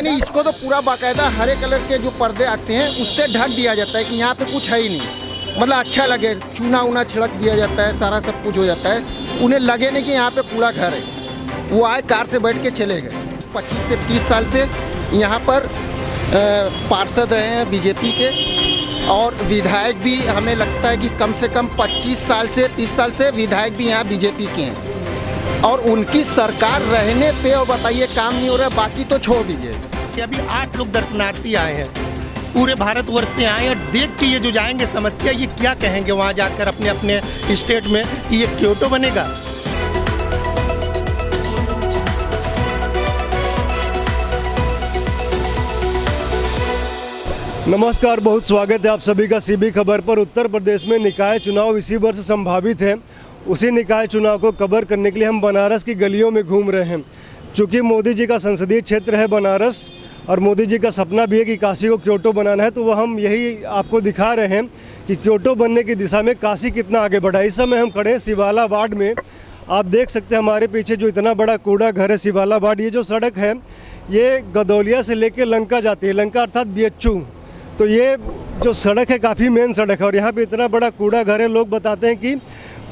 नहीं, इसको तो पूरा बाकायदा हरे कलर के जो पर्दे आते हैं उससे ढक दिया जाता है कि यहाँ पे कुछ है ही नहीं, मतलब अच्छा लगे, चूना उना छिड़क दिया जाता है, सारा सब कुछ हो जाता है, उन्हें लगे नहीं कि यहाँ पे कूड़ा घर है। वो आए कार से बैठ के चले गए। 25 से 30 साल से यहाँ पर पार्षद रहे हैं बीजेपी के, और विधायक भी हमें लगता है कि कम से कम 25 साल से 30 साल से विधायक भी यहाँ बीजेपी के हैं, और उनकी सरकार रहने पे और बताइए काम नहीं हो रहा, बाकी तो छोड़ दीजिए। अभी 8 लोग दर्शनार्थी आए हैं, पूरे भारतवर्ष से आए, और देख के ये जो जाएंगे समस्या, ये क्या कहेंगे वहाँ जाकर अपने अपने स्टेट में कि ये क्योटो बनेगा। नमस्कार, बहुत स्वागत है आप सभी का सीबी खबर पर। उत्तर प्रदेश में निकाय चुनाव इसी वर्ष संभावित है। उसी निकाय चुनाव को कवर करने के लिए हम बनारस की गलियों में घूम रहे हैं। चूँकि मोदी जी का संसदीय क्षेत्र है बनारस, और मोदी जी का सपना भी है कि काशी को क्योटो बनाना है, तो वह हम यही आपको दिखा रहे हैं कि क्योटो बनने की दिशा में काशी कितना आगे बढ़ा। इस समय हम खड़े हैं शिवाला वार्ड में। आप देख सकते हैं हमारे पीछे जो इतना बड़ा कूड़ा घर है शिवाला वार्ड। ये जो सड़क है ये गदौलिया से लेकर लंका जाती है, लंका अर्थात BHU। तो ये जो सड़क है काफ़ी मेन सड़क है, और यहाँ पे इतना बड़ा कूड़ा घर है। लोग बताते हैं कि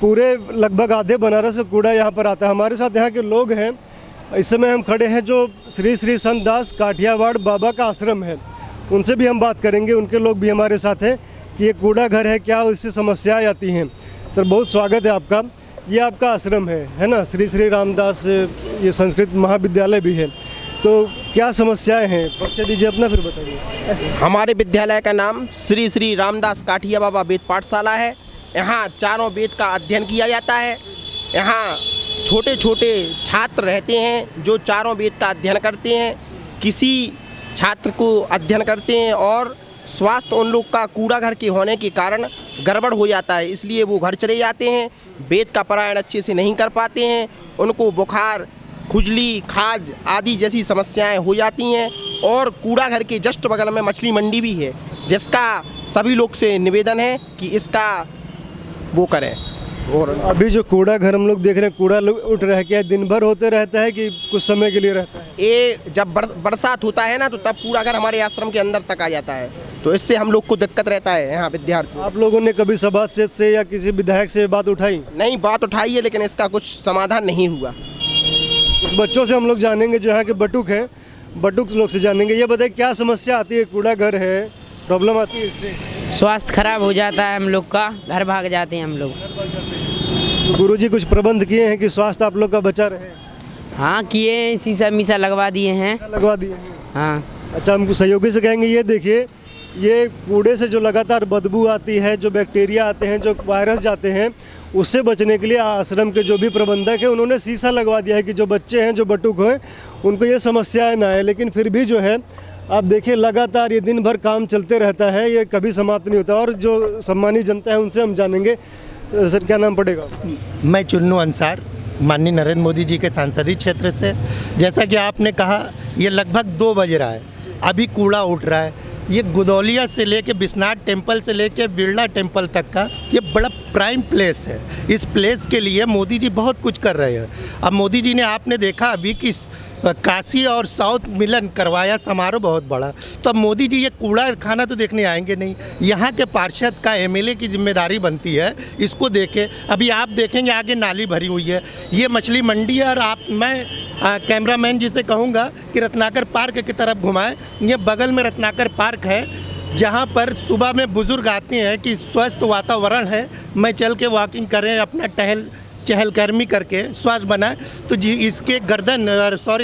पूरे लगभग आधे बनारस का कूड़ा यहाँ पर आता है। हमारे साथ यहाँ के लोग हैं। इस समय हम खड़े हैं जो श्री श्री संत दास काठियावाड़ बाबा का आश्रम है, उनसे भी हम बात करेंगे। उनके लोग भी हमारे साथ हैं कि ये कूड़ा घर है, क्या इससे समस्याएँ आती हैं। सर बहुत स्वागत है आपका। ये आपका आश्रम है ना, श्री श्री रामदास ये संस्कृत महाविद्यालय भी है, तो क्या समस्याएं हैं? परिचय दीजिए अपना, फिर बताइए। ऐसे हमारे विद्यालय का नाम श्री श्री रामदास काठिया बाबा वेद पाठशाला है। यहाँ चारों वेद का अध्ययन किया जाता है। यहाँ छोटे छोटे छात्र रहते हैं जो चारों वेद का अध्ययन करते हैं। किसी छात्र को अध्ययन करते हैं और स्वास्थ्य उन लोग का कूड़ा घर के होने के कारण गड़बड़ हो जाता है, इसलिए वो घर चले जाते हैं। वेद का पारायण अच्छे से नहीं कर पाते हैं, उनको बुखार, खुजली, खाज आदि जैसी समस्याएं हो जाती हैं। और कूड़ा घर के जस्ट बगल में मछली मंडी भी है, जिसका सभी लोग से निवेदन है कि इसका वो करें। और अभी जो कूड़ा घर हम लोग देख रहे हैं, कूड़ा उठ रहा है, क्या दिन भर होते रहता है कि कुछ समय के लिए रहता है? ये जब बरसात होता है ना, तो तब कूड़ा घर हमारे आश्रम के अंदर तक आ जाता है, तो इससे हम लोग को दिक्कत रहता है यहाँ विद्यार्थी। आप लोगों ने कभी सभासद से या किसी विधायक से बात उठाई? नहीं, बात उठाई है, लेकिन इसका कुछ समाधान नहीं हुआ। कुछ बच्चों से हम लोग जानेंगे जो यहाँ के बटुक हैं, बटुक लोग से जानेंगे। ये बताइए क्या समस्या आती है? कूड़ा घर है, प्रॉब्लम आती है इससे? स्वास्थ्य खराब हो जाता है हम लोग का, घर भाग जाते हैं हम लोग। तो गुरुजी कुछ प्रबंध किए हैं कि स्वास्थ्य आप लोग का बचा रहे? हाँ किए हैं, शीशा मीसा लगवा दिए हैं। लगवा दिए हैं? हाँ। अच्छा, हमको सहयोगी से कहेंगे ये देखिए, ये कूड़े से जो लगातार बदबू आती है, जो बैक्टीरिया आते हैं, जो वायरस जाते हैं, उससे बचने के लिए आश्रम के जो भी प्रबंधक हैं उन्होंने शीशा लगवा दिया है कि जो बच्चे हैं, जो बटुक हैं, उनको ये समस्याएं ना आए। लेकिन फिर भी जो है आप देखिए लगातार ये दिन भर काम चलते रहता है, ये कभी समाप्त नहीं होता। और जो सम्मानित जनता है उनसे हम जानेंगे। सर क्या नाम पड़ेगा? मैं चुन्नू अंसार, माननीय नरेंद्र मोदी जी के सांसदीय क्षेत्र से। जैसा कि आपने कहा, ये लगभग 2 बज रहा है, अभी कूड़ा उठ रहा है। ये गुदौलिया से लेके विश्वनाथ टेम्पल से लेके बिरला टेम्पल तक का ये बड़ा प्राइम प्लेस है। इस प्लेस के लिए मोदी जी बहुत कुछ कर रहे हैं। अब मोदी जी ने, आपने देखा अभी कि काशी और साउथ मिलन करवाया, समारोह बहुत बड़ा। तो अब मोदी जी ये कूड़ा खाना तो देखने आएंगे नहीं। यहाँ के पार्षद का, MLA की जिम्मेदारी बनती है इसको देखे। अभी आप देखेंगे आगे नाली भरी हुई है, ये मछली मंडी है। और मैं कैमरामैन जी से कहूँगा कि रत्नाकर पार्क की तरफ घुमाएं। ये बगल में रत्नाकर पार्क है, जहाँ पर सुबह में बुज़ुर्ग आते हैं कि स्वस्थ वातावरण है, मैं चल के वॉकिंग करें, अपना चहलकर्मी करके स्वास्थ्य बनाए। तो जी इसके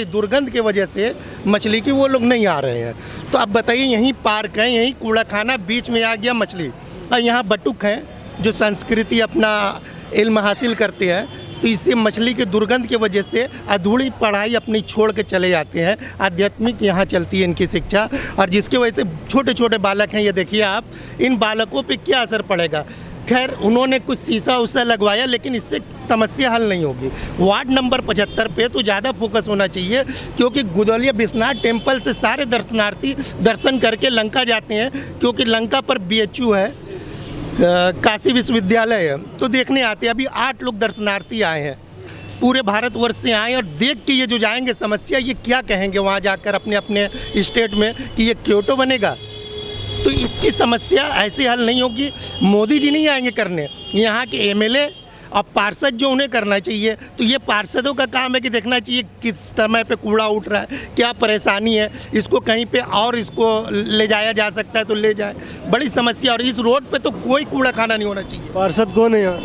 दुर्गंध की वजह से मछली की वो लोग नहीं आ रहे हैं। तो अब बताइए, यहीं पार्क है, यहीं कूड़ा खाना, बीच में आ गया मछली, और यहाँ बटुक हैं जो संस्कृति अपना इल्म हासिल करते हैं। तो इससे मछली की दुर्गंध की वजह से अधूरी पढ़ाई अपनी छोड़ के चले जाते हैं। आध्यात्मिक यहाँ चलती है इनकी शिक्षा, और जिसकी वजह से छोटे छोटे बालक हैं, ये देखिए आप, इन बालकों पे क्या असर पड़ेगा। खैर उन्होंने कुछ शीशा उसा लगवाया, लेकिन इससे समस्या हल नहीं होगी। वार्ड नंबर 75 पे तो ज़्यादा फोकस होना चाहिए, क्योंकि गुदौलिया विश्वनाथ टेम्पल से सारे दर्शनार्थी दर्शन करके लंका जाते हैं, क्योंकि लंका पर BHU है, काशी विश्वविद्यालय है, तो देखने आते हैं। अभी 8 लोग दर्शनार्थी आए हैं। पूरे भारतवर्ष से आए और देख के ये जो जाएंगे समस्या, ये क्या कहेंगे वहाँ जाकर अपने अपने स्टेट में कि ये क्योटो बनेगा। तो इसकी समस्या ऐसे हल नहीं होगी। मोदी जी नहीं आएंगे करने, यहाँ के एमएलए और पार्षद जो उन्हें करना चाहिए। तो ये पार्षदों का काम है कि देखना चाहिए किस समय पे कूड़ा उठ रहा है, क्या परेशानी है, इसको कहीं पे और इसको ले जाया जा सकता है तो ले जाए। बड़ी समस्या, और इस रोड पे तो कोई कूड़ा खाना नहीं होना चाहिए। पार्षद कौन है यहाँ?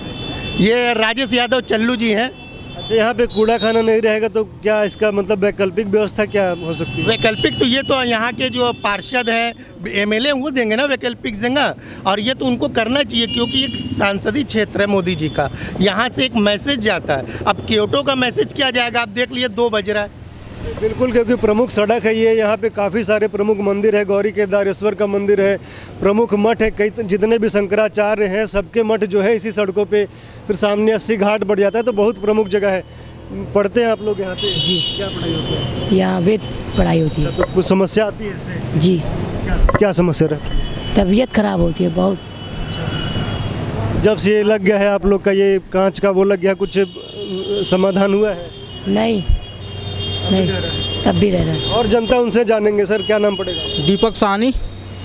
ये राजेश यादव चल्लू जी हैं। अच्छा, यहाँ पे कूड़ा खाना नहीं रहेगा तो क्या इसका मतलब वैकल्पिक व्यवस्था क्या हो सकती है? वैकल्पिक तो ये तो यहाँ के जो पार्षद हैं, एमएलए वो देंगे ना वैकल्पिक जगह, और ये तो उनको करना चाहिए क्योंकि एक सांसदीय क्षेत्र है मोदी जी का। यहाँ से एक मैसेज जाता है। अब क्योटो का मैसेज क्या जाएगा? आप देख लिए 2 बज रहा है। बिल्कुल, क्योंकि प्रमुख सड़क है ये, यहाँ पे काफ़ी सारे प्रमुख मंदिर है, गौरी केदारेश्वर का मंदिर है, प्रमुख मठ है, कई जितने भी शंकराचार्य हैं सबके मठ जो है इसी सड़कों पे, फिर सामने 80 घाट बढ़ जाता है, तो बहुत प्रमुख जगह है। पढ़ते हैं आप लोग यहाँ पे? जी। क्या पढ़ाई होती है यहाँ वेद पढ़ाई होती है। तो कुछ समस्या आती है इससे? जी। क्या समस्या रहती है? तबीयत खराब होती है बहुत। जब से ये लग गया है आप लोग का, ये कांच का वो लग गया, कुछ समाधान हुआ है? नहीं, तब भी रह रहा है। और जनता उनसे जानेंगे। सर, क्या नाम पड़ेगा? दीपक साहनी।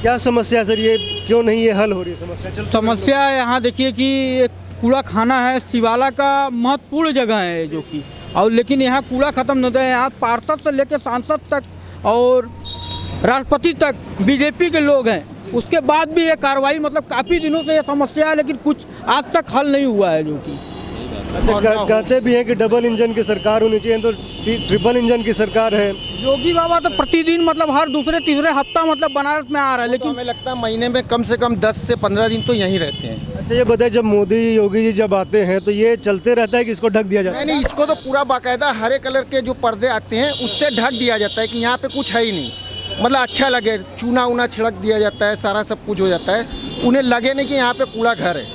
क्या समस्या है सर, ये क्यों नहीं ये हल हो रही समस्या? समस्या यहाँ देखिए कि एक कूड़ा खाना है, शिवाला का महत्वपूर्ण जगह है जो कि, और लेकिन यहाँ कूड़ा ख़त्म नहीं होता है। यहाँ पार्षद से लेकर सांसद तक और राष्ट्रपति तक बीजेपी के लोग हैं, उसके बाद भी ये कार्रवाई, मतलब काफ़ी दिनों से ये समस्या है लेकिन कुछ आज तक हल नहीं हुआ है जो कि। अच्छा, कहते भी हैं कि डबल इंजन की सरकार होनी चाहिए, तो ट्रिपल इंजन की सरकार है। योगी बाबा तो प्रतिदिन मतलब हर दूसरे तीसरे हफ्ता मतलब बनारस में आ रहा है, लेकिन लेकिन हमें लगता है महीने में कम से कम 10 से 15 दिन तो यहीं रहते हैं। अच्छा, ये बताइए, जब मोदी योगी जी जब आते हैं तो ये चलते रहता है कि इसको ढक दिया जाता है? नहीं, इसको तो पूरा बाकायदा हरे कलर के जो पर्दे आते हैं उससे ढक दिया जाता है कि यहाँ पे कुछ है ही नहीं, मतलब अच्छा लगे, चूना ऊना छिड़क दिया जाता है, सारा सब कुछ हो जाता है। उन्हें लगे नहीं कि यहाँ पे कूड़ा घर है,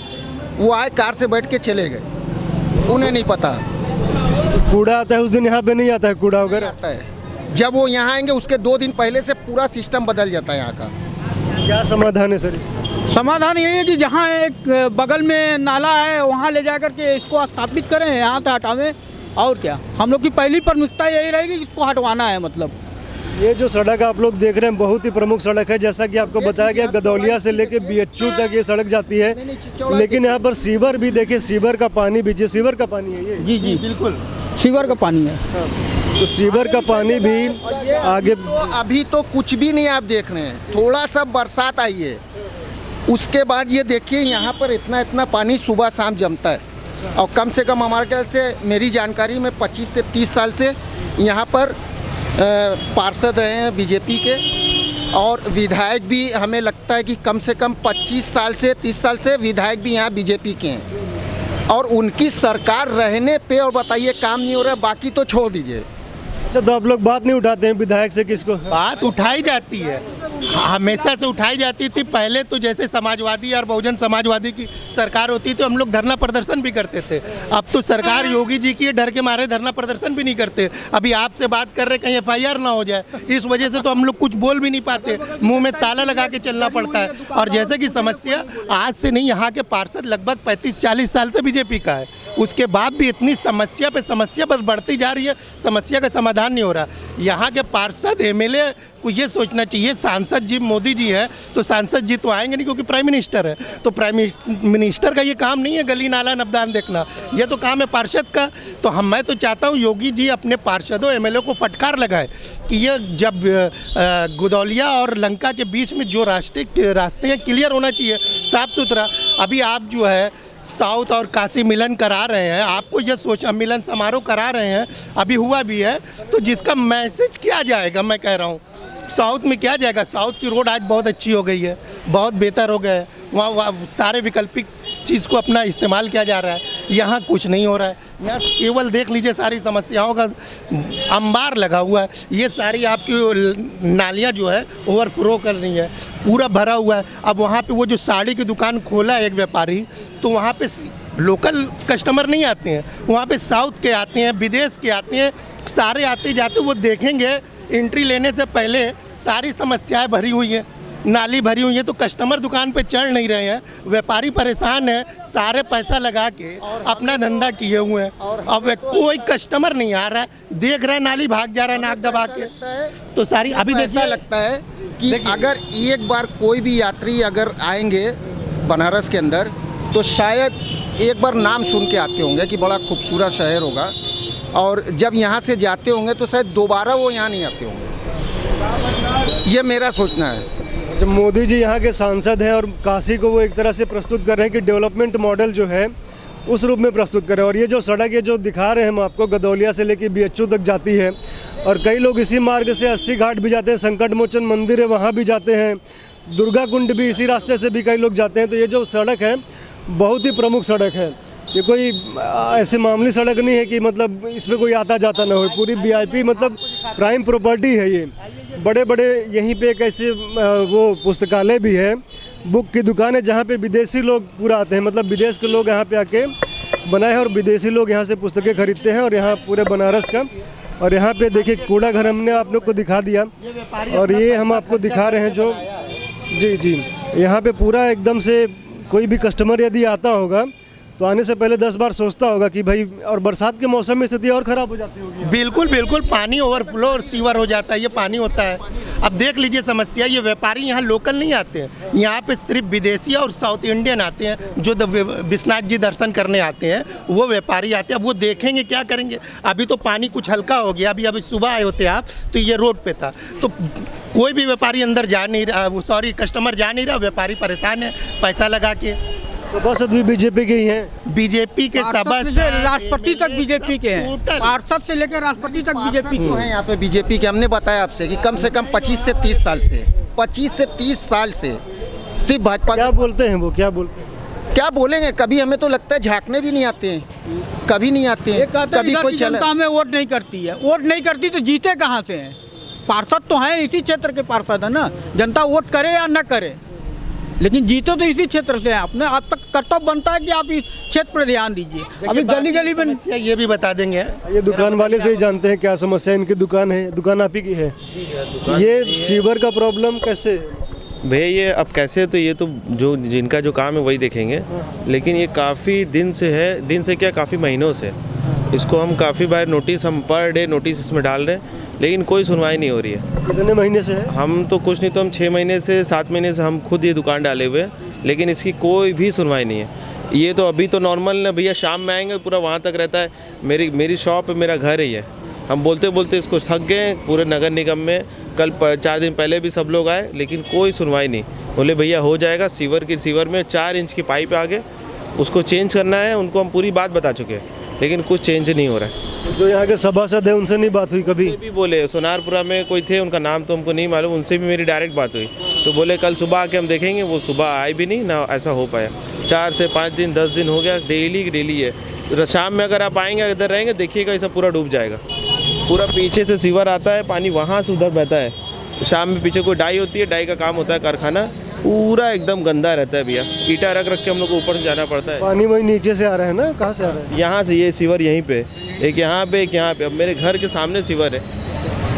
वो आए कार से बैठ के चले गए, उन्हें नहीं पता। कूड़ा आता है उस दिन यहाँ पे नहीं आता है कूड़ा वगैरह? आता है, जब वो यहाँ आएंगे उसके 2 दिन पहले से पूरा सिस्टम बदल जाता है यहाँ का। क्या समाधान है सर इसका? समाधान यही है कि जहाँ एक बगल में नाला है वहाँ ले जा करके इसको स्थापित करें, यहाँ से हटावें। और क्या, हम लोग की पहली प्राथमिकता यही रहेगी कि इसको हटवाना है। मतलब ये जो सड़क आप लोग देख रहे हैं बहुत ही प्रमुख सड़क है, जैसा कि आपको बताया गया, गदौलिया से लेके BHU तक ये सड़क जाती है। लेकिन यहाँ पर सीवर भी देखिए, सीवर का पानी भी, जो सीवर का पानी है ये। जी जी बिल्कुल, सीवर का पानी है। तो सीवर का पानी भी आगे। अभी तो कुछ भी नहीं आप देख रहे हैं, थोड़ा सा बरसात आई है, उसके बाद ये देखिए यहाँ पर इतना इतना पानी सुबह शाम जमता है। और कम से कम हमारे ख्याल से, मेरी जानकारी में 25 से 30 साल से यहाँ पर पार्षद रहे हैं बीजेपी के, और विधायक भी हमें लगता है कि कम से कम 25 साल से 30 साल से विधायक भी यहाँ बीजेपी के हैं। और उनकी सरकार रहने पे, और बताइए काम नहीं हो रहा है, बाकी तो छोड़ दीजिए। अच्छा, तो आप लोग बात नहीं उठाते हैं विधायक से? किसको बात उठाई जाती है, हमेशा से उठाई जाती थी। पहले तो जैसे समाजवादी और बहुजन समाजवादी की सरकार होती तो हम लोग धरना प्रदर्शन भी करते थे। अब तो सरकार योगी जी की डर के मारे धरना प्रदर्शन भी नहीं करते। अभी आपसे बात कर रहे, कहीं FIR ना हो जाए, इस वजह से तो हम लोग कुछ बोल भी नहीं पाते, मुंह में ताला लगा के चलना पड़ता है। और जैसे कि समस्या आज से नहीं, यहाँ के पार्षद लगभग 35-40 साल से बीजेपी का है, उसके बाद भी इतनी समस्या पे समस्या बस बढ़ती जा रही है, समस्या का समाधान नहीं हो रहा। यहाँ के पार्षद MLA को ये सोचना चाहिए, सांसद जी मोदी जी है तो सांसद जी तो आएंगे नहीं क्योंकि प्राइम मिनिस्टर है, तो प्राइम मिनिस्टर का ये काम नहीं है गली नाला नबदान देखना, ये तो काम है पार्षद का। तो मैं तो चाहता हूँ योगी जी अपने पार्षदों MLA को फटकार लगाए कि ये जब गुदौलिया और लंका के बीच में जो रास्ते हैं क्लियर होना चाहिए, साफ़ सुथरा। अभी आप जो है साउथ और काशी मिलन करा रहे हैं, आपको ये सोचा मिलन समारोह करा रहे हैं, अभी हुआ भी है, तो जिसका मैसेज क्या जाएगा? मैं कह रहा हूँ साउथ में क्या जाएगा? साउथ की रोड आज बहुत अच्छी हो गई है, बहुत बेहतर हो गया है, वहाँ सारे वैकल्पिक चीज़ को अपना इस्तेमाल किया जा रहा है। यहाँ कुछ नहीं हो रहा है, यहाँ केवल देख लीजिए सारी समस्याओं का अंबार लगा हुआ है। ये सारी आपकी नालियाँ जो है ओवरफ्लो कर रही है, पूरा भरा हुआ है। अब वहाँ पे वो जो साड़ी की दुकान खोला है एक व्यापारी, तो वहाँ पे लोकल कस्टमर नहीं आते हैं, वहाँ पे साउथ के आते हैं, विदेश के आते हैं, सारे आते जाते वो देखेंगे एंट्री लेने से पहले सारी समस्याएं भरी हुई हैं। नाली भरी हुई है, तो कस्टमर दुकान पे चढ़ नहीं रहे हैं, व्यापारी परेशान है, सारे पैसा लगा के अपना धंधा किए हुए हैं। अब कोई कस्टमर नहीं आ रहा है, देख रहा है नाली भाग जा रहा है नाक दबा के। तो सारी अभी ऐसा देखिए लगता है कि अगर एक बार कोई भी यात्री अगर आएंगे बनारस के अंदर तो शायद एक बार नाम सुन के आते होंगे कि बड़ा खूबसूरत शहर होगा, और जब यहाँ से जाते होंगे तो शायद दोबारा वो यहाँ नहीं आते होंगे। ये मेरा सोचना है। जब मोदी जी यहाँ के सांसद हैं और काशी को वो एक तरह से प्रस्तुत कर रहे हैं कि डेवलपमेंट मॉडल जो है उस रूप में प्रस्तुत करें, और ये जो सड़क ये जो दिखा रहे हैं हम आपको, गदौलिया से लेके BHU तक जाती है, और कई लोग इसी मार्ग से 80 घाट भी जाते हैं, संकट मोचन मंदिर है वहाँ भी जाते हैं, दुर्गा कुंड भी इसी रास्ते से भी कई लोग जाते हैं। तो ये जो सड़क है बहुत ही प्रमुख सड़क है, ये कोई ऐसे मामूली सड़क नहीं है कि मतलब इसमें कोई आता जाता ना हो, पूरी VIP मतलब प्राइम प्रॉपर्टी है ये। बड़े बड़े यहीं पे एक ऐसे वो पुस्तकालय भी है, बुक की दुकान है, जहाँ पे विदेशी लोग पूरा आते हैं, मतलब विदेश के लोग यहाँ पे आके बनाए हैं और विदेशी लोग यहाँ से पुस्तकें खरीदते हैं, और यहाँ पूरे बनारस का। और यहाँ पे देखिए कूड़ा घर हमने आप लोग को दिखा दिया, और ये हम आपको दिखा रहे हैं जो जी यहाँ पे पूरा एकदम से कोई भी कस्टमर यदि आता होगा तो आने से पहले 10 बार सोचता होगा कि भाई, और बरसात के मौसम में स्थिति और ख़राब हो जाती होगी। बिल्कुल बिल्कुल, पानी ओवरफ्लो और सीवर हो जाता है, ये पानी होता है। अब देख लीजिए समस्या, ये व्यापारी यहाँ लोकल नहीं आते हैं, यहाँ पे सिर्फ विदेशी और साउथ इंडियन आते हैं, जो विश्वनाथ जी दर्शन करने आते हैं वो व्यापारी आते हैं। अब वो देखेंगे क्या करेंगे। अभी तो पानी कुछ हल्का हो गया, अभी सुबह आए होते आप तो ये रोड पे था, तो कोई भी व्यापारी अंदर जा नहीं रहा, सॉरी कस्टमर जा नहीं रहा, व्यापारी परेशान है पैसा लगा के। सभासद भी BJP के ही हैं, बीजेपी के पार्षद से राष्ट्रपति तक बीजेपी के हैं, पार्षद से लेकर राष्ट्रपति तक बीजेपी तो हैं यहाँ पे बीजेपी के। हमने बताया आपसे कि कम से कम 25 से 30 साल से 25 से 30 साल से सिर्फ भाजपा। क्या बोलते हैं वो, क्या बोलते हैं? क्या बोलेंगे, कभी हमें तो लगता है झांकने भी नहीं आते हैं, कभी नहीं आते हैं, कभी कोई चला। जनता में वोट नहीं करती है, वोट नहीं करती तो जीते कहाँ से हैं? पार्षद तो हैं इसी क्षेत्र के पार्षद है ना, जनता वोट करे या न करे, लेकिन जीते तो इसी क्षेत्र से हैं। अपने आप तक कर्तव्य बनता है कि आप इस क्षेत्र पर ध्यान दीजिए। अभी गली गली में ये भी बता देंगे। ये दुकान वाले से ही जानते हैं क्या समस्या है। इनकी दुकान है, दुकान आप ही की है। ये सीवर का प्रॉब्लम कैसे? भैया ये अब कैसे, तो ये तो जो जिनका जो काम है वही देखेंगे, लेकिन ये काफ़ी दिन से है, दिन से क्या काफ़ी महीनों से इसको हम काफ़ी बार नोटिस, हम पर डे नोटिस इसमें डाल रहे हैं, लेकिन कोई सुनवाई नहीं हो रही है। कितने महीने से है? हम तो कुछ नहीं तो हम 6 महीने से 7 महीने से हम खुद ये दुकान डाले हुए हैं, लेकिन इसकी कोई भी सुनवाई नहीं है। ये तो अभी तो नॉर्मल ना भैया, शाम में आएंगे पूरा वहाँ तक रहता है। मेरी शॉप है, मेरा घर ही है। हम बोलते बोलते इसको थक गए। पूरे नगर निगम में कल 4 दिन पहले भी सब लोग आए, लेकिन कोई सुनवाई नहीं। बोले भैया हो जाएगा, सीवर में 4 इंच की पाइप आगे, उसको चेंज करना है। उनको हम पूरी बात बता चुके हैं, लेकिन कुछ चेंज नहीं हो रहा है। जो यहाँ के सभासद है उनसे नहीं बात हुई कभी? भी बोले, सोनारपुरा में कोई थे, उनका नाम तो हमको नहीं मालूम, उनसे भी मेरी डायरेक्ट बात हुई, तो बोले कल सुबह आके हम देखेंगे। वो सुबह आए भी नहीं ना, ऐसा हो पाया। 4 से 5 दिन 10 दिन हो गया, डेली है। शाम में अगर आप आएंगे, इधर रहेंगे, देखिएगा ये सब पूरा डूब जाएगा। पूरा पीछे से सीवर आता है, पानी वहाँ से उधर बहता है। शाम में पीछे कोई डाई होती है, डाई का काम होता है कारखाना, पूरा एकदम गंदा रहता है भैया। ईटा रख के हम लोग को ऊपर से जाना पड़ता है। पानी वही नीचे से आ रहा है ना? कहाँ से आ रहा है? यहाँ से। ये सीवर यहीं पे, एक यहाँ पे, एक यहाँ पे। अब मेरे घर के सामने सीवर है,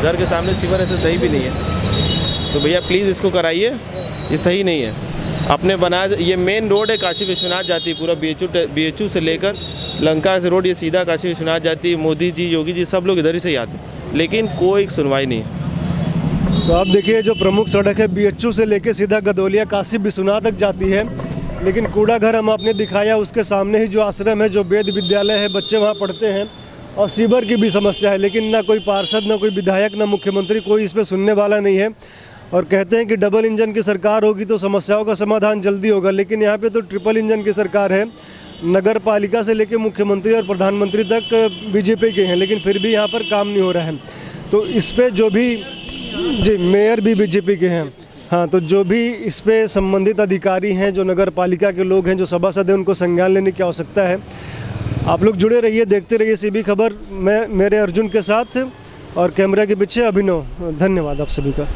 घर के सामने सीवर ऐसे सही भी नहीं है। तो भैया प्लीज़ इसको कराइए, ये सही नहीं है। अपने बना, ये मेन रोड है, काशी विश्वनाथ जाती है, पूरा BHU से लेकर लंका से रोड ये सीधा काशी विश्वनाथ जाती है। मोदी जी, योगी जी सब लोग इधर ही से ही आते हैं, लेकिन कोई सुनवाई नहीं है। तो आप देखिए जो प्रमुख सड़क है BHU से लेके सीधा गदौलिया काशी विश्वनाथ तक जाती है, लेकिन कूड़ा घर हम आपने दिखाया, उसके सामने ही जो आश्रम है, जो वेद विद्यालय है, बच्चे वहाँ पढ़ते हैं, और सीवर की भी समस्या है। लेकिन ना कोई पार्षद, ना कोई विधायक, ना मुख्यमंत्री, कोई इस पर सुनने वाला नहीं है। और कहते हैं कि डबल इंजन की सरकार होगी तो समस्याओं का समाधान जल्दी होगा, लेकिन यहाँ पे तो ट्रिपल इंजन की सरकार है। नगर पालिका से लेकर मुख्यमंत्री और प्रधानमंत्री तक BJP के हैं, लेकिन फिर भी यहाँ पर काम नहीं हो रहा है। तो इस पर जो भी, जी मेयर भी BJP के हैं, हाँ, तो जो भी इस पे संबंधित अधिकारी हैं, जो नगर पालिका के लोग हैं, जो सभासद हैं, उनको संज्ञान लेने की आवश्यकता है। आप लोग जुड़े रहिए, देखते रहिए CB खबर। मैं मेरे अर्जुन के साथ और कैमरा के पीछे अभिनव। धन्यवाद आप सभी का।